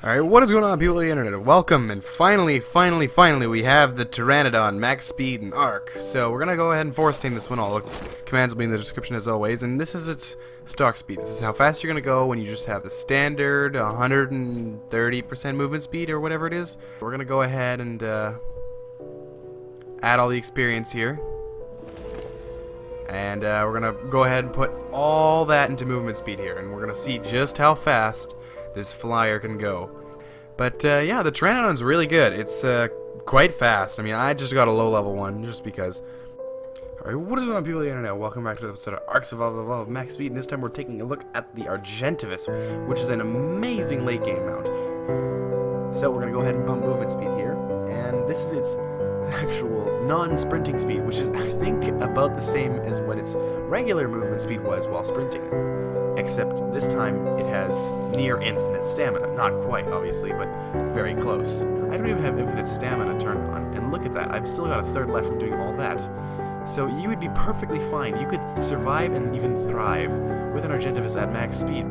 Alright, what is going on, people of the internet? Welcome, and finally, we have the Pteranodon, max speed, and arc. So we're gonna go ahead and force tame this one. All the commands will be in the description as always, and this is its stock speed. This is how fast you're gonna go when you just have the standard 130% movement speed, or whatever it is. We're gonna go ahead and add all the experience here. And we're gonna go ahead and put all that into movement speed here, and we're gonna see just how fast this flyer can go. But yeah, the Pteranodon's really good. It's quite fast. I mean, I just got a low level one just because. Alright, what is going on, people of the internet? Welcome back to the episode of Arc Survival of Max Speed, and this time we're taking a look at the Argentavis, which is an amazing late game mount. So we're gonna go ahead and bump movement speed here, and this is its actual non-sprinting speed, which is, I think, about the same as what its regular movement speed was while sprinting. Except this time it has near infinite stamina. Not quite, obviously, but very close. I don't even have infinite stamina turned on, and look at that, I've still got a third left from doing all that. So you would be perfectly fine. You could survive and even thrive with an Argentavis at max speed.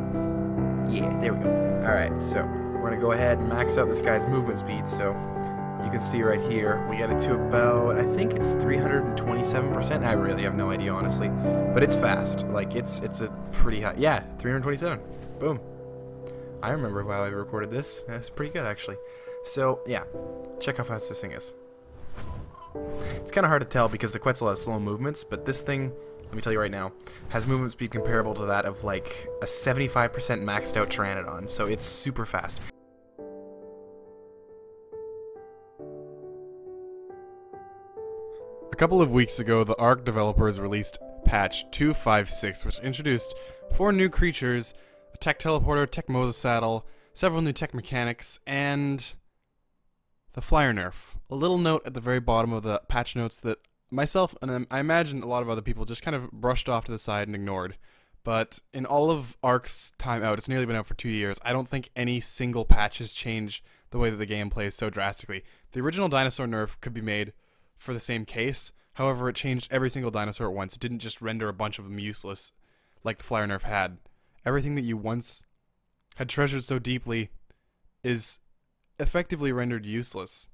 Yeah, there we go. Alright, so we're gonna go ahead and max out this guy's movement speed. So you can see right here, we got it to about, I think it's 327%. I really have no idea, honestly. But it's fast. Like, it's a pretty high. Yeah, 327. Boom. I remember how I recorded this. That's pretty good, actually. So, yeah. Check how fast this thing is. It's kind of hard to tell because the Quetzal has slow movements, but this thing, let me tell you right now, has movement speed comparable to that of, like, a 75% maxed out Pteranodon. So it's super fast. A couple of weeks ago, the Arc developers released patch 256, which introduced 4 new creatures, a tech teleporter, tech mosasaddle, several new tech mechanics, and the Flyer Nerf. A little note at the very bottom of the patch notes that myself, and I imagine a lot of other people, just kind of brushed off to the side and ignored. But in all of Arc's time out, it's nearly been out for 2 years, I don't think any single patch has changed the way that the game plays so drastically. The original dinosaur nerf could be made for the same case. However, it changed every single dinosaur at once. It didn't just render a bunch of them useless like the Flyer Nerf had. Everything that you once had treasured so deeply is effectively rendered useless.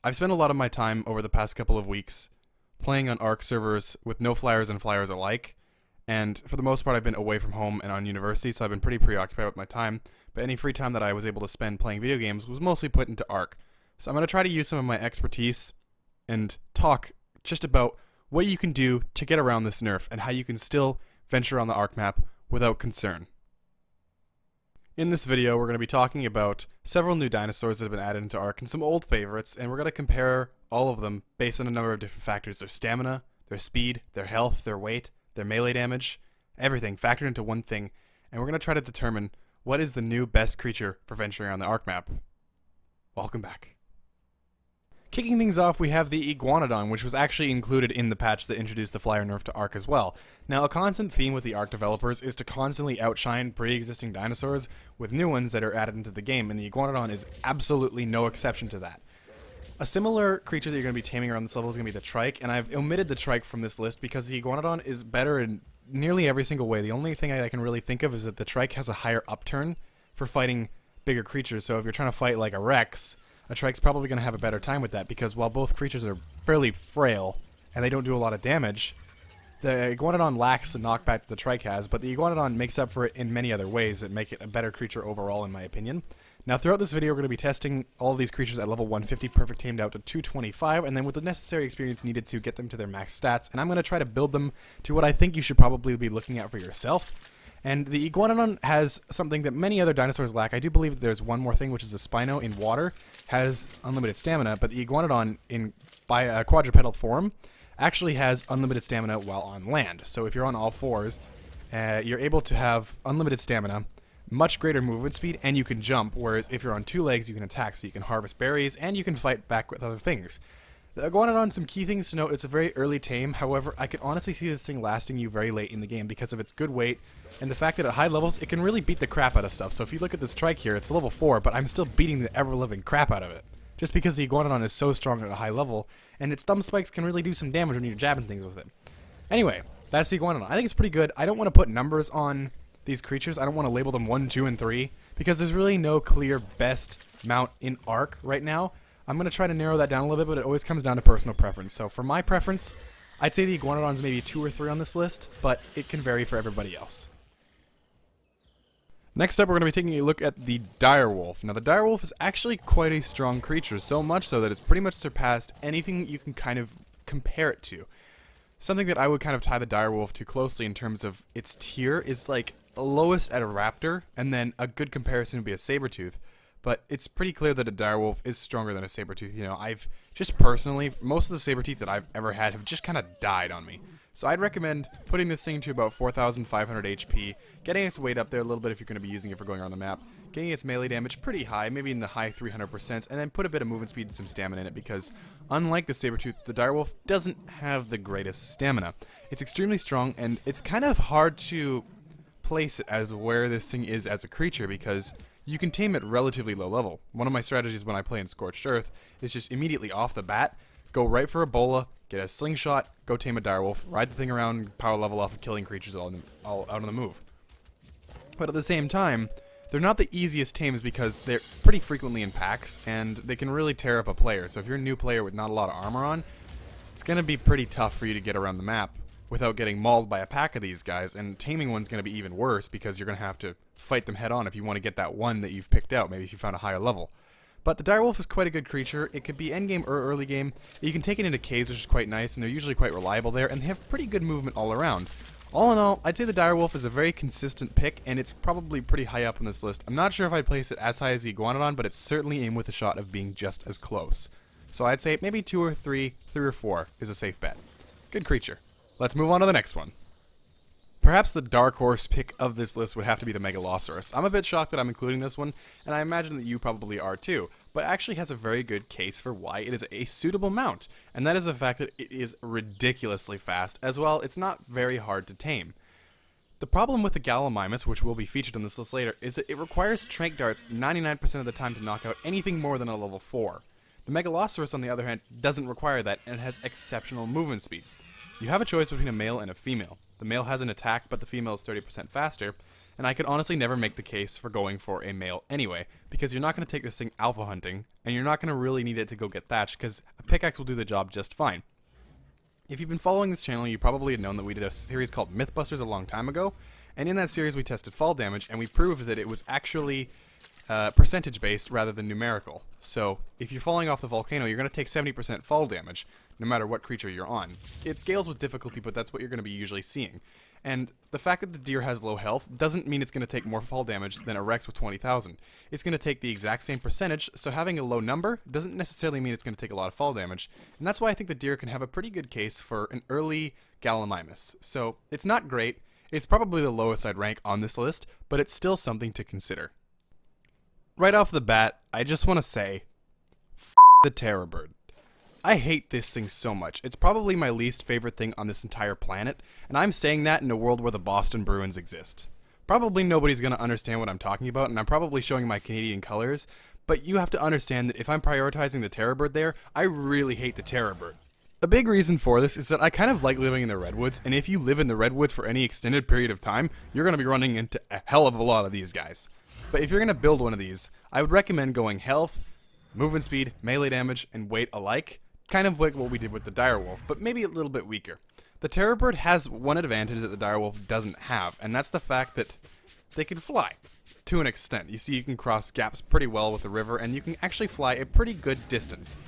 I've spent a lot of my time over the past couple of weeks playing on Arc servers with no flyers and flyers alike, and for the most part I've been away from home and on university, so I've been pretty preoccupied with my time, but any free time that I was able to spend playing video games was mostly put into Arc. So I'm going to try to use some of my expertise and talk just about what you can do to get around this nerf and how you can still venture on the Arc map without concern. In this video, we're going to be talking about several new dinosaurs that have been added into Arc and some old favorites, and we're going to compare all of them based on a number of different factors: their stamina, their speed, their health, their weight, their melee damage, everything factored into one thing, and we're going to try to determine what is the new best creature for venturing on the Arc map. Welcome back. Kicking things off, we have the Iguanodon, which was actually included in the patch that introduced the Flyer Nerf to Arc as well. Now, a constant theme with the Arc developers is to constantly outshine pre-existing dinosaurs with new ones that are added into the game, and the Iguanodon is absolutely no exception to that. A similar creature that you're going to be taming around this level is going to be the Trike, and I've omitted the Trike from this list because the Iguanodon is better in nearly every single way. The only thing I can really think of is that the Trike has a higher upturn for fighting bigger creatures, so if you're trying to fight like a Rex, a Trike's probably going to have a better time with that, because while both creatures are fairly frail and they don't do a lot of damage, the Iguanodon lacks the knockback that the Trike has, but the Iguanodon makes up for it in many other ways that make it a better creature overall, in my opinion. Now, throughout this video, we're going to be testing all of these creatures at level 150, perfect tamed out to 225, and then with the necessary experience needed to get them to their max stats, and I'm going to try to build them to what I think you should probably be looking at for yourself. And the Iguanodon has something that many other dinosaurs lack. I do believe that there's one more thing, which is the Spino in water has unlimited stamina, but the Iguanodon by a quadrupedal form actually has unlimited stamina while on land. So if you're on all fours, you're able to have unlimited stamina, much greater movement speed, and you can jump, whereas if you're on 2 legs, you can attack, so you can harvest berries, and you can fight back with other things. The Iguanodon, some key things to note: it's a very early tame. However, I could honestly see this thing lasting you very late in the game because of its good weight and the fact that at high levels it can really beat the crap out of stuff. So if you look at this Trike here, it's level 4, but I'm still beating the ever-living crap out of it, just because the Iguanodon is so strong at a high level, and its thumb spikes can really do some damage when you're jabbing things with it. Anyway, that's the Iguanodon. I think it's pretty good. I don't want to put numbers on these creatures. I don't want to label them 1, 2, and 3, because there's really no clear best mount in Arc right now. I'm going to try to narrow that down a little bit, but it always comes down to personal preference. So for my preference, I'd say the Iguanodon's maybe 2 or 3 on this list, but it can vary for everybody else. Next up, we're going to be taking a look at the Direwolf. Now, the Direwolf is actually quite a strong creature, so much so that it's pretty much surpassed anything you can kind of compare it to. Something that I would kind of tie the Direwolf to closely in terms of its tier is like lowest at a raptor, and then a good comparison would be a Sabertooth. But it's pretty clear that a Direwolf is stronger than a Sabertooth. You know, I've just personally, most of the Sabertooth that I've ever had have just kind of died on me. So I'd recommend putting this thing to about 4,500 HP, getting its weight up there a little bit if you're going to be using it for going around the map, getting its melee damage pretty high, maybe in the high 300%, and then put a bit of movement speed and some stamina in it, because unlike the Sabertooth, the Direwolf doesn't have the greatest stamina. It's extremely strong, and it's kind of hard to place it as where this thing is as a creature, because you can tame it relatively low level. One of my strategies when I play in Scorched Earth is just immediately off the bat, go right for a bola, get a slingshot, go tame a Direwolf, ride the thing around, power level off of killing creatures all out on the move. But at the same time, they're not the easiest tames because they're pretty frequently in packs, and they can really tear up a player. So if you're a new player with not a lot of armor on, it's going to be pretty tough for you to get around the map without getting mauled by a pack of these guys, and taming one's going to be even worse because you're going to have to fight them head on if you want to get that one that you've picked out, maybe if you found a higher level. But the Direwolf is quite a good creature. It could be endgame or early game. You can take it into caves, which is quite nice, and they're usually quite reliable there, and they have pretty good movement all around. All in all, I'd say the Direwolf is a very consistent pick, and it's probably pretty high up on this list. I'm not sure if I'd place it as high as the Iguanodon, but it's certainly aimed with a shot of being just as close. So I'd say maybe 2 or 3, 3 or 4 is a safe bet. Good creature. Let's move on to the next one. Perhaps the dark horse pick of this list would have to be the Megaloceros. I'm a bit shocked that I'm including this one, and I imagine that you probably are too, but actually has a very good case for why it is a suitable mount, and that is the fact that it is ridiculously fast. As well, it's not very hard to tame. The problem with the Gallimimus, which will be featured on this list later, is that it requires trank darts 99% of the time to knock out anything more than a level 4. The Megaloceros, on the other hand, doesn't require that, and it has exceptional movement speed. You have a choice between a male and a female. The male has an attack, but the female is 30% faster, and I could honestly never make the case for going for a male anyway, because you're not going to take this thing alpha hunting, and you're not going to really need it to go get thatched, because a pickaxe will do the job just fine. If you've been following this channel, you probably have known that we did a series called Mythbusters a long time ago, and in that series we tested fall damage, and we proved that it was actually percentage based rather than numerical. So if you're falling off the volcano, you're going to take 70% fall damage no matter what creature you're on. It scales with difficulty, but that's what you're going to be usually seeing. And the fact that the deer has low health doesn't mean it's going to take more fall damage than a Rex with 20,000. It's going to take the exact same percentage, so having a low number doesn't necessarily mean it's going to take a lot of fall damage. And that's why I think the deer can have a pretty good case for an early Gallimimus. So it's not great. It's probably the lowest I'd rank on this list, but it's still something to consider. Right off the bat, I just want to say, f*** the Terror Bird. I hate this thing so much. It's probably my least favorite thing on this entire planet, and I'm saying that in a world where the Boston Bruins exist. Probably nobody's going to understand what I'm talking about, and I'm probably showing my Canadian colors, but you have to understand that if I'm prioritizing the Terror Bird there, I really hate the Terror Bird. A big reason for this is that I kind of like living in the Redwoods, and if you live in the Redwoods for any extended period of time, you're going to be running into a hell of a lot of these guys. But if you're going to build one of these, I would recommend going health, movement speed, melee damage, and weight alike, kind of like what we did with the Direwolf, but maybe a little bit weaker. The Terror Bird has one advantage that the Direwolf doesn't have, and that's the fact that they can fly, to an extent. You see, you can cross gaps pretty well with the river, and you can actually fly a pretty good distance.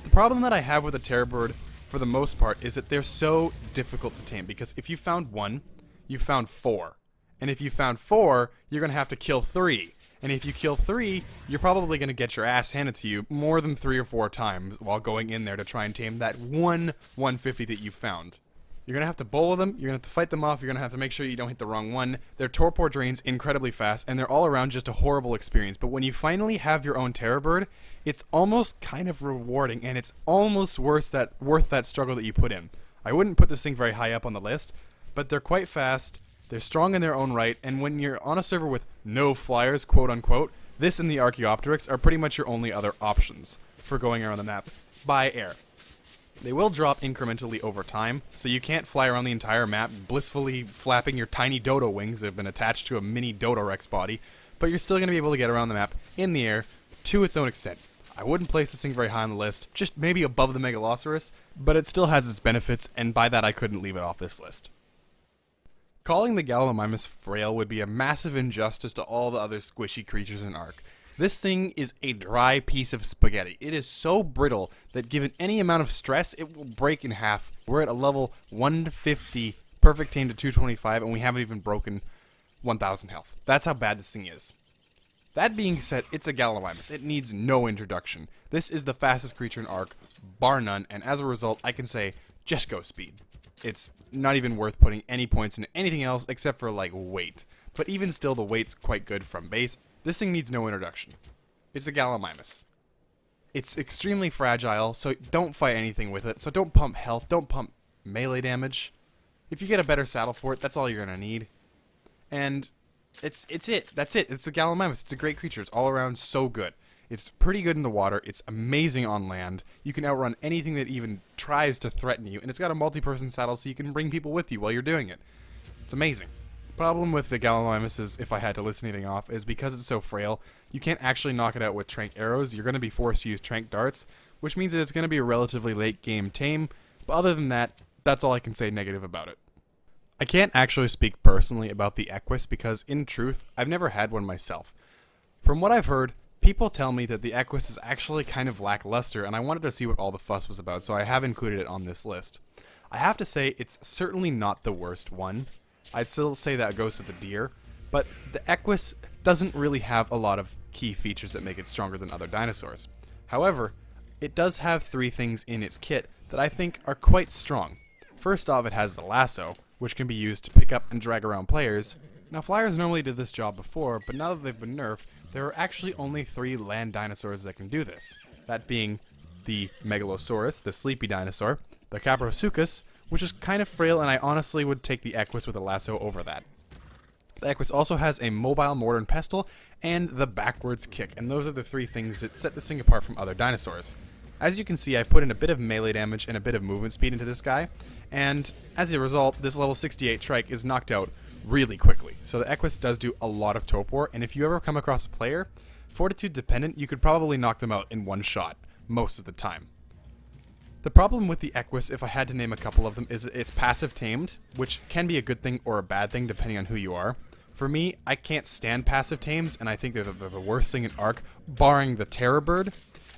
The problem that I have with the Terror Bird, for the most part, is that they're so difficult to tame, because if you found one, you found 4. And if you found 4, you're going to have to kill 3. And if you kill 3, you're probably going to get your ass handed to you more than 3 or 4 times while going in there to try and tame that one 150 that you found. You're going to have to bowl them, you're going to have to fight them off, you're going to have to make sure you don't hit the wrong one. Their torpor drains incredibly fast, and they're all around just a horrible experience. But when you finally have your own Terror Bird, it's almost kind of rewarding, and it's almost worth that struggle that you put in. I wouldn't put this thing very high up on the list, but they're quite fast. They're strong in their own right, and when you're on a server with no flyers, quote-unquote, this and the Archaeopteryx are pretty much your only other options for going around the map by air. They will drop incrementally over time, so you can't fly around the entire map blissfully flapping your tiny dodo wings that have been attached to a mini Dodorex body, but you're still going to be able to get around the map in the air to its own extent. I wouldn't place this thing very high on the list, just maybe above the Megaloceros, but it still has its benefits, and by that I couldn't leave it off this list. Calling the Gallimimus frail would be a massive injustice to all the other squishy creatures in Ark. This thing is a dry piece of spaghetti. It is so brittle that given any amount of stress, it will break in half. We're at a level 150, perfect tame to 225, and we haven't even broken 1000 health. That's how bad this thing is. That being said, it's a Gallimimus. It needs no introduction. This is the fastest creature in Ark, bar none, and as a result, I can say, just go speed. It's not even worth putting any points into anything else except for, like, weight. But even still, the weight's quite good from base. This thing needs no introduction. It's a Gallimimus. It's extremely fragile, so don't fight anything with it. So don't pump health, don't pump melee damage. If you get a better saddle for it, that's all you're gonna need. And That's it. It's a Gallimimus. It's a great creature. It's all around so good. It's pretty good in the water. It's amazing on land. You can outrun anything that even tries to threaten you. And it's got a multi-person saddle so you can bring people with you while you're doing it. It's amazing. Problem with the Gallimimus is, if I had to list anything off, is because it's so frail, you can't actually knock it out with Trank arrows. You're going to be forced to use Trank darts, which means that it's going to be a relatively late game tame. But other than that, that's all I can say negative about it. I can't actually speak personally about the Equus because, in truth, I've never had one myself. From what I've heard, people tell me that the Equus is actually kind of lackluster, and I wanted to see what all the fuss was about, so I have included it on this list. I have to say, it's certainly not the worst one. I'd still say that goes to the deer, but the Equus doesn't really have a lot of key features that make it stronger than other dinosaurs. However, it does have three things in its kit that I think are quite strong. First off, it has the lasso, which can be used to pick up and drag around players. Now, Flyers normally did this job before, but now that they've been nerfed, there are actually only 3 land dinosaurs that can do this. That being the Megaloceros, the sleepy dinosaur, the Caprosuchus, which is kind of frail, and I honestly would take the Equus with a lasso over that. The Equus also has a mobile mortar and pestle, and the backwards kick, and those are the 3 things that set this thing apart from other dinosaurs. As you can see, I put in a bit of melee damage and a bit of movement speed into this guy, and as a result, this level 68 trike is knocked out really quickly. So the Equus does do a lot of Topor, and if you ever come across a player, fortitude dependent, you could probably knock them out in one shot, most of the time. The problem with the Equus, if I had to name a couple of them, is that it's passive tamed, which can be a good thing or a bad thing depending on who you are. For me, I can't stand passive tames, and I think they're the worst thing in Ark, barring the Terror Bird.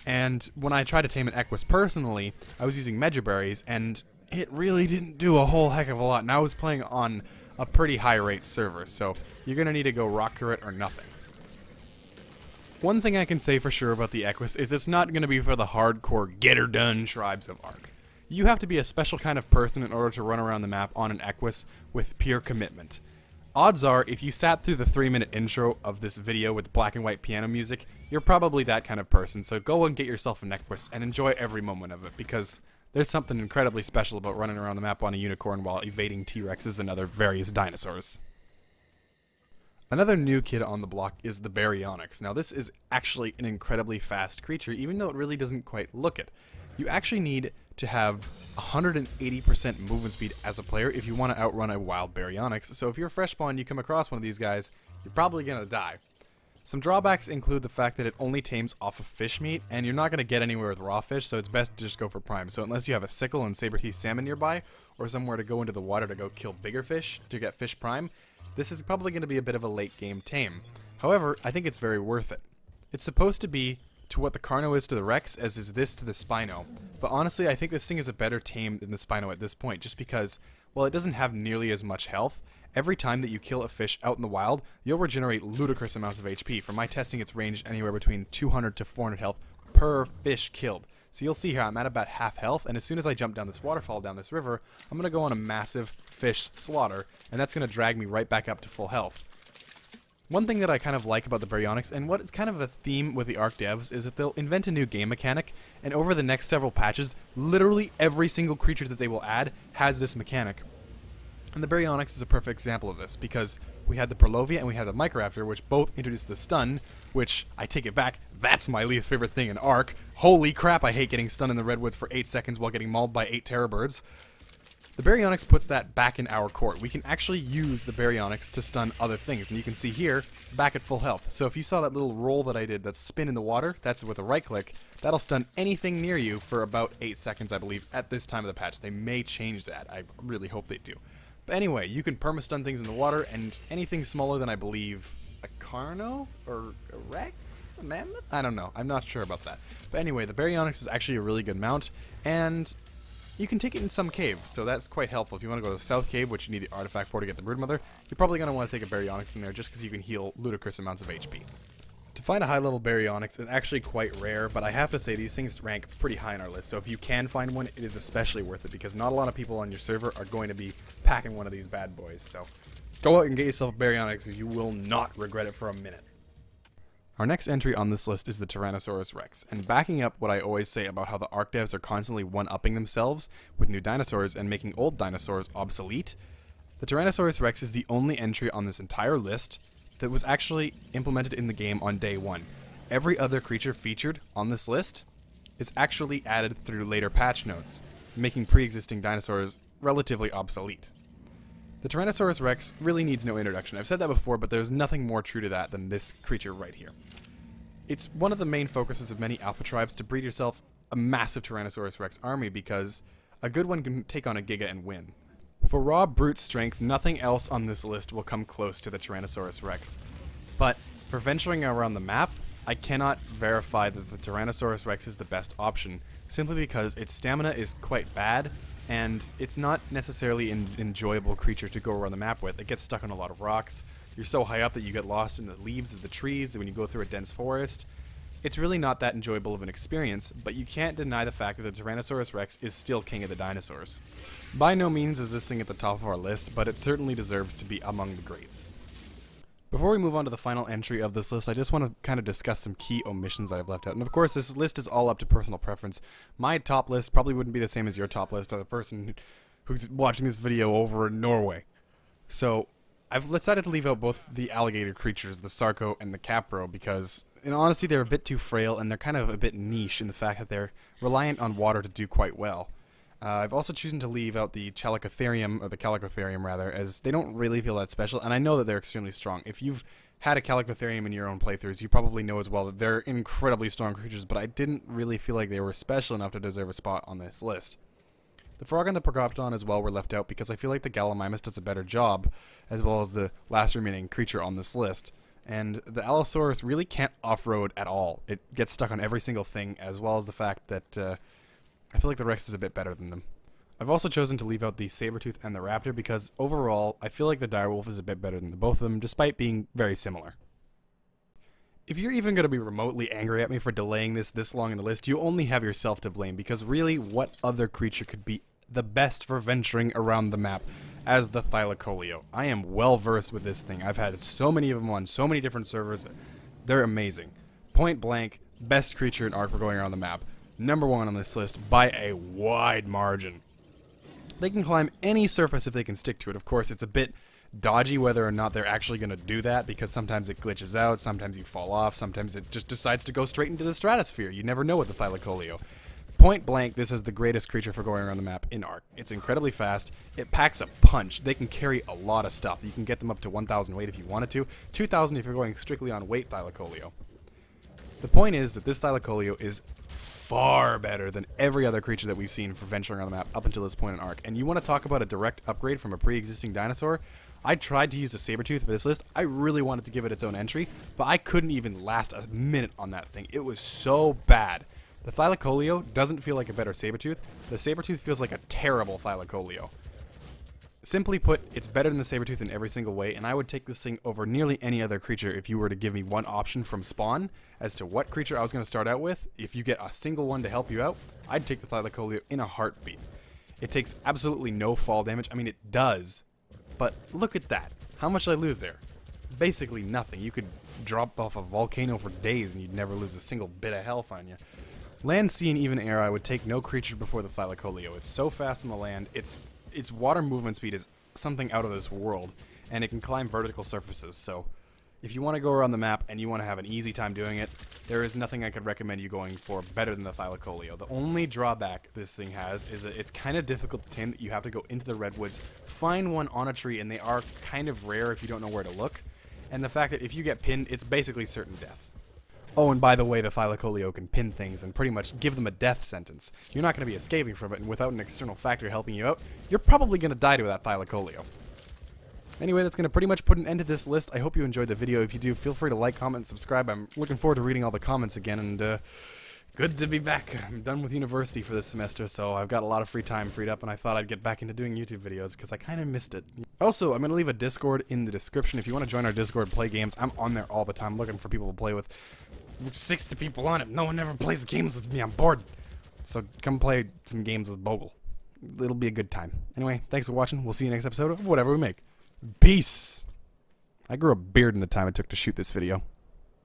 And when I tried to tame an Equus personally, I was using Megaberries, and it really didn't do a whole heck of a lot. And I was playing on a pretty high rate server, so you're going to need to go rock turret or nothing. One thing I can say for sure about the Equus is it's not going to be for the hardcore get-her-done tribes of Ark. You have to be a special kind of person in order to run around the map on an Equus with pure commitment. Odds are, if you sat through the 3-minute intro of this video with black and white piano music, you're probably that kind of person, so go and get yourself an Equus and enjoy every moment of it, because there's something incredibly special about running around the map on a unicorn while evading T-Rexes and other various dinosaurs. Another new kid on the block is the Baryonyx. Now this is actually an incredibly fast creature, even though it really doesn't quite look it. You actually need to have 180% movement speed as a player if you want to outrun a wild Baryonyx, so if you're fresh spawn and you come across one of these guys, you're probably going to die. Some drawbacks include the fact that it only tames off of fish meat, and you're not going to get anywhere with raw fish, so it's best to just go for prime. So unless you have a sickle and saber-tooth salmon nearby, or somewhere to go into the water to go kill bigger fish to get fish prime, this is probably going to be a bit of a late game tame. However, I think it's very worth it. It's supposed to be to what the Carno is to the Rex as is this to the Spino, but honestly I think this thing is a better tame than the Spino at this point, just because, well, it doesn't have nearly as much health. Every time that you kill a fish out in the wild, you'll regenerate ludicrous amounts of HP. From my testing, it's ranged anywhere between 200 to 400 health per fish killed. So you'll see here I'm at about half health, and as soon as I jump down this waterfall, down this river, I'm going to go on a massive fish slaughter, and that's going to drag me right back up to full health. One thing that I kind of like about the Baryonyx, and what is kind of a theme with the Ark devs, is that they'll invent a new game mechanic, and over the next several patches, literally every single creature that they will add has this mechanic. And the Baryonyx is a perfect example of this, because we had the Prolovia and we had the Microraptor, which both introduced the stun, which, I take it back, that's my least favorite thing in Ark. Holy crap, I hate getting stunned in the Redwoods for 8 seconds while getting mauled by 8 Terror Birds. The Baryonyx puts that back in our court. We can actually use the Baryonyx to stun other things, and you can see here, back at full health. So if you saw that little roll that I did, that spin in the water, that's with a right click, that'll stun anything near you for about 8 seconds, I believe, at this time of the patch. They may change that. I really hope they do. But anyway, you can perma-stun things in the water, and anything smaller than, I believe, a Carno? Or a Rex? A Mammoth? I don't know. I'm not sure about that. But anyway, the Baryonyx is actually a really good mount, and you can take it in some caves, so that's quite helpful. If you want to go to the South Cave, which you need the artifact for to get the Broodmother, you're probably going to want to take a Baryonyx in there just because you can heal ludicrous amounts of HP. To find a high-level Baryonyx is actually quite rare, but I have to say these things rank pretty high on our list, so if you can find one, it is especially worth it, because not a lot of people on your server are going to be packing one of these bad boys, so go out and get yourself a Baryonyx, you will not regret it for a minute. Our next entry on this list is the Tyrannosaurus Rex, and backing up what I always say about how the Argdevs are constantly one-upping themselves with new dinosaurs and making old dinosaurs obsolete, the Tyrannosaurus Rex is the only entry on this entire list that was actually implemented in the game on day 1. Every other creature featured on this list is actually added through later patch notes, making pre-existing dinosaurs relatively obsolete. The Tyrannosaurus Rex really needs no introduction. I've said that before, but there's nothing more true to that than this creature right here. It's one of the main focuses of many alpha tribes to breed yourself a massive Tyrannosaurus Rex army, because a good one can take on a Giga and win. For raw brute strength, nothing else on this list will come close to the Tyrannosaurus Rex. But for venturing around the map, I cannot verify that the Tyrannosaurus Rex is the best option, simply because its stamina is quite bad, and it's not necessarily an enjoyable creature to go around the map with. It gets stuck on a lot of rocks. You're so high up that you get lost in the leaves of the trees when you go through a dense forest. It's really not that enjoyable of an experience, but you can't deny the fact that the Tyrannosaurus Rex is still king of the dinosaurs. By no means is this thing at the top of our list, but it certainly deserves to be among the greats. Before we move on to the final entry of this list, I just want to kind of discuss some key omissions that I've left out. And of course, this list is all up to personal preference. My top list probably wouldn't be the same as your top list or the person who's watching this video over in Norway. So I've decided to leave out both the alligator creatures, the Sarco and the Capro, because in honesty they're a bit too frail and they're kind of a bit niche in the fact that they're reliant on water to do quite well. I've also chosen to leave out the Chalicotherium, or the Calicotherium rather, as they don't really feel that special, and I know that they're extremely strong. If you've had a Calicotherium in your own playthroughs, you probably know as well that they're incredibly strong creatures, but I didn't really feel like they were special enough to deserve a spot on this list. The Frog and the Percoptodon as well were left out because I feel like the Gallimimus does a better job, as well as the last remaining creature on this list. And the Allosaurus really can't off-road at all. It gets stuck on every single thing, as well as the fact that I feel like the Rex is a bit better than them. I've also chosen to leave out the Sabertooth and the Raptor because overall, I feel like the Direwolf is a bit better than the both of them, despite being very similar. If you're even going to be remotely angry at me for delaying this long in the list, you only have yourself to blame, because really, what other creature could be the best for venturing around the map as the Thylacoleo? I am well versed with this thing. I've had so many of them on so many different servers. They're amazing. Point blank, best creature in Ark for going around the map. Number 1 on this list by a wide margin. They can climb any surface if they can stick to it. Of course, it's a bit dodgy whether or not they're actually going to do that, because sometimes it glitches out, sometimes you fall off, sometimes it just decides to go straight into the stratosphere. You never know with the Thylacoleo. Point blank, this is the greatest creature for going around the map in Ark. It's incredibly fast. It packs a punch. They can carry a lot of stuff. You can get them up to 1,000 weight if you wanted to, 2,000 if you're going strictly on weight Thylacoleo. The point is that this Thylacoleo is far better than every other creature that we've seen for venturing on the map up until this point in Ark. And you want to talk about a direct upgrade from a pre-existing dinosaur? I tried to use a Sabertooth for this list. I really wanted to give it its own entry, but I couldn't even last a minute on that thing. It was so bad. The Thylacoleo doesn't feel like a better Sabertooth. The Sabertooth feels like a terrible Thylacoleo. Simply put, it's better than the Sabertooth in every single way, and I would take this thing over nearly any other creature if you were to give me one option from spawn as to what creature I was going to start out with. If you get a single one to help you out, I'd take the Thylacoleo in a heartbeat. It takes absolutely no fall damage. I mean, it does, but look at that. How much did I lose there? Basically nothing. You could drop off a volcano for days and you'd never lose a single bit of health on you. Land, sea, and even air, I would take no creature before the Thylacoleo. It's so fast on the land. Its water movement speed is something out of this world, and it can climb vertical surfaces, so If you want to go around the map and you want to have an easy time doing it, there is nothing I could recommend you going for better than the Thylacoleo. The only drawback this thing has is that it's kind of difficult to tame, that you have to go into the redwoods, find one on a tree, and they are kind of rare if you don't know where to look. And the fact that if you get pinned, it's basically certain death. Oh, and by the way, the Thylacoleo can pin things and pretty much give them a death sentence. You're not going to be escaping from it, and without an external factor helping you out, you're probably going to die to that Thylacoleo. Anyway, that's going to pretty much put an end to this list. I hope you enjoyed the video. If you do, feel free to like, comment, and subscribe. I'm looking forward to reading all the comments again, and good to be back. I'm done with university for this semester, so I've got a lot of free time freed up, and I thought I'd get back into doing YouTube videos because I kind of missed it. Also, I'm going to leave a Discord in the description. If you want to join our Discord and play games, I'm on there all the time looking for people to play with. 60 people on it. No one ever plays games with me. I'm bored. So come play some games with Bogle. It'll be a good time. Anyway, thanks for watching. We'll see you next episode of whatever we make. Peace! I grew a beard in the time it took to shoot this video.